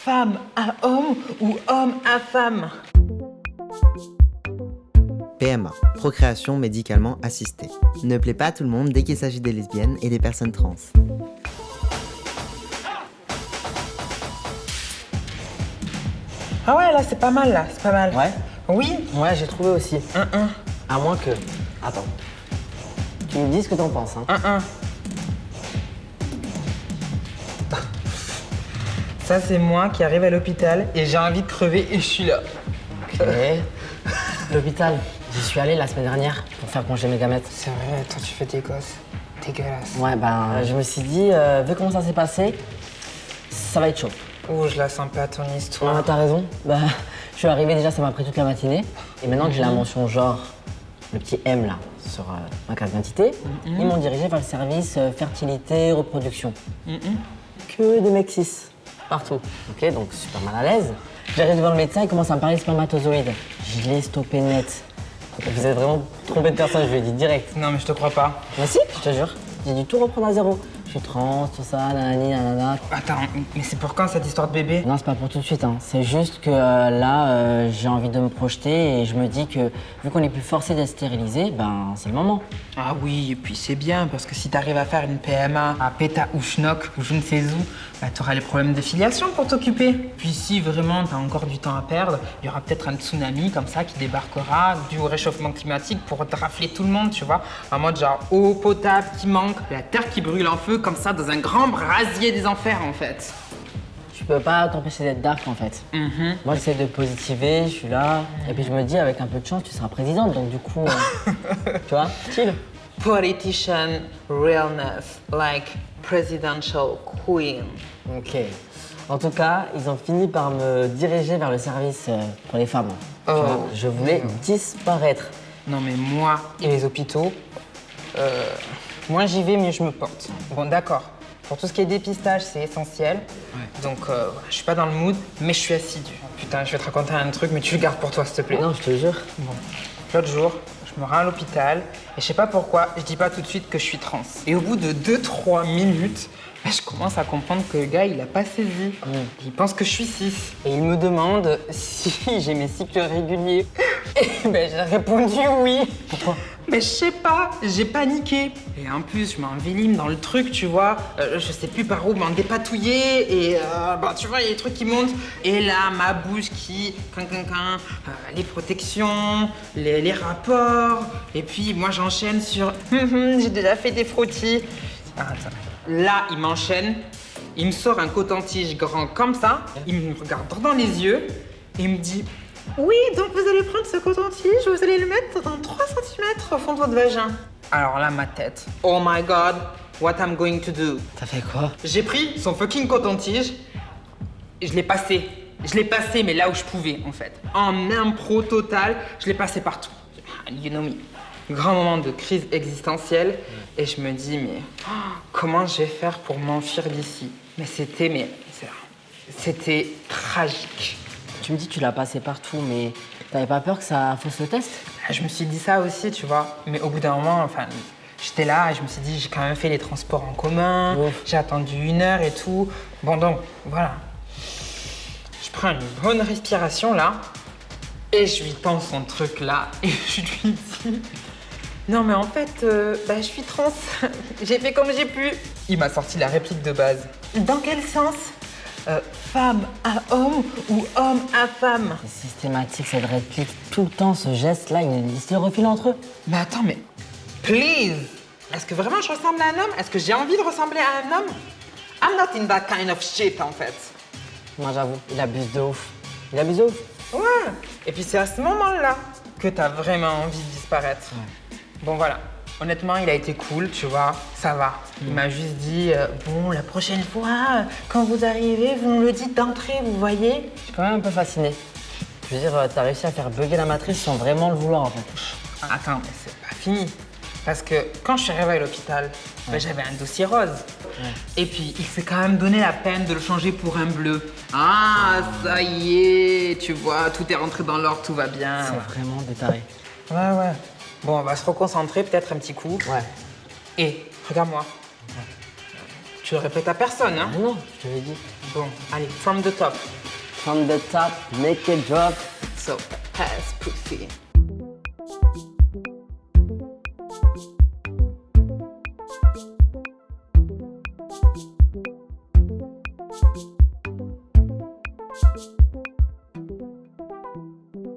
femme à homme ou homme à femme? PMA, procréation médicalement assistée. Ne plaît pas à tout le monde dès qu'il s'agit des lesbiennes et des personnes trans. Ah ouais, là, c'est pas mal, là, c'est pas mal. Ouais? Oui. Ouais, j'ai trouvé aussi. À moins que... Attends. Tu me dis ce que t'en penses, hein. Ça, c'est moi qui arrive à l'hôpital et j'ai envie de crever et je suis là. Ok. L'hôpital, j'y suis allé la semaine dernière pour faire congé mes gamètes. C'est vrai, toi, tu fais tes gosses. Dégueulasse. Ouais, ben, je me suis dit, vu comment ça s'est passé, ça va être chaud. Oh, je la sens pas, ton histoire. Ouais, t'as raison. Bah, je suis arrivé déjà, ça m'a pris toute la matinée. Et maintenant que j'ai la mention genre, le petit M là, sur ma carte d'identité, ils m'ont dirigé vers le service fertilité, reproduction. Que des mecs cis, partout. Ok, donc super mal à l'aise. J'arrive devant le médecin, il commence à me parler de spermatozoïdes. Je l'ai stoppé net. Vous êtes vraiment trompé de personne, je lui ai dit direct. Non, mais je te crois pas. Mais si, je te jure. J'ai dû tout reprendre à zéro. Je suis trans, tout ça, nanani, nanana. Attends, mais c'est pour quand cette histoire de bébé? Non, c'est pas pour tout de suite. Hein. C'est juste que là, j'ai envie de me projeter et je me dis que vu qu'on est plus forcé d'être stérilisé, ben c'est le moment. Ah oui, et puis c'est bien, parce que si t'arrives à faire une PMA à Péta ou Schnock ou je ne sais où, bah t'auras les problèmes de filiation pour t'occuper. Puis si vraiment t'as encore du temps à perdre, il y aura peut-être un tsunami comme ça qui débarquera dû au réchauffement climatique pour te rafler tout le monde, tu vois. En mode genre eau potable qui manque, la terre qui brûle en feu comme ça dans un grand brasier des enfers en fait. Tu peux pas t'empêcher d'être dark en fait. Moi, j'essaie de positiver, je suis là. Et puis je me dis, avec un peu de chance, tu seras présidente. Donc du coup, tu vois, chill. Politician realness, like presidential queen. Ok. En tout cas, ils ont fini par me diriger vers le service pour les femmes. Tu vois, je voulais disparaître. Non mais moi et les hôpitaux, moins j'y vais, mieux je me porte. Bon d'accord, pour tout ce qui est dépistage, c'est essentiel. Donc voilà, je suis pas dans le mood, mais je suis assidu. Putain, je vais te raconter un truc, mais tu le gardes pour toi, s'il te plaît. Non, je te jure. Bon, l'autre jour, je me rends à l'hôpital et je sais pas pourquoi, je dis pas tout de suite que je suis trans. Et au bout de 2-3 minutes, je commence à comprendre que le gars, il a pas saisi. Il pense que je suis cis. Et il me demande si j'ai mes cycles réguliers. Et ben, j'ai répondu oui. Pourquoi? Mais je sais pas, j'ai paniqué. Et en plus, je m'envilime dans le truc, tu vois. Je sais plus par où m'en dépatouiller. Et bah, tu vois, il y a des trucs qui montent. Et là, ma bouche qui... les protections, les rapports. Et puis, moi, j'enchaîne sur... j'ai déjà fait des frottis. Attends. Là, il m'enchaîne. Il me sort un coton-tige grand comme ça. Il me regarde droit dans les yeux. Et il me dit... Oui, donc vous allez prendre ce coton-tige, vous allez le mettre dans 3 cm au fond de votre vagin. Alors là, ma tête. Oh my god, what I'm going to do? T'as fait quoi? J'ai pris son fucking coton-tige et je l'ai passé. Je l'ai passé, mais là où je pouvais, en fait. En impro total, je l'ai passé partout. You know me. Grand moment de crise existentielle. Et je me dis, mais comment je vais faire pour m'enfuir d'ici? Mais c'était tragique. Tu me dis que tu l'as passé partout, mais t'avais pas peur que ça fausse le test? Je me suis dit ça aussi, tu vois. Mais au bout d'un moment, enfin, j'étais là et je me suis dit, j'ai quand même fait les transports en commun, j'ai attendu 1 heure et tout. Bon, donc, voilà. Je prends une bonne respiration, là, et je lui tends son truc, là, et je lui dis... Non, mais en fait, je suis trans. J'ai fait comme j'ai pu. Il m'a sorti la réplique de base. Dans quel sens? Femme à homme ou homme à femme? C'est systématique, cette réplique, tout le temps, ce geste-là, ils se le refilent entre eux. Mais attends, mais... Please! Est-ce que vraiment je ressemble à un homme? Est-ce que j'ai envie de ressembler à un homme? I'm not in that kind of shit, en fait. Moi, j'avoue, il abuse de ouf. Il abuse de ouf. Ouais. Et puis c'est à ce moment-là que t'as vraiment envie de disparaître. Bon, voilà. Honnêtement, il a été cool, tu vois, ça va. Il m'a juste dit, bon, la prochaine fois, quand vous arrivez, vous me le dites d'entrée, vous voyez? Je suis quand même un peu fasciné. Je veux dire, t'as réussi à faire bugger la matrice sans vraiment le vouloir, en fait. Attends, mais c'est pas fini. Parce que quand je suis arrivée à l'hôpital, j'avais un dossier rose. Et puis, il s'est quand même donné la peine de le changer pour un bleu. Ah, ça y est, tu vois, tout est rentré dans l'ordre, tout va bien. C'est vraiment détaré. Ouais. Bon, on va se reconcentrer peut-être un petit coup. Ouais. Et regarde-moi. Tu le répètes à personne, hein? Ah non, je te l'ai dit. Bon, allez, from the top. From the top, make it drop. So, pass pussy.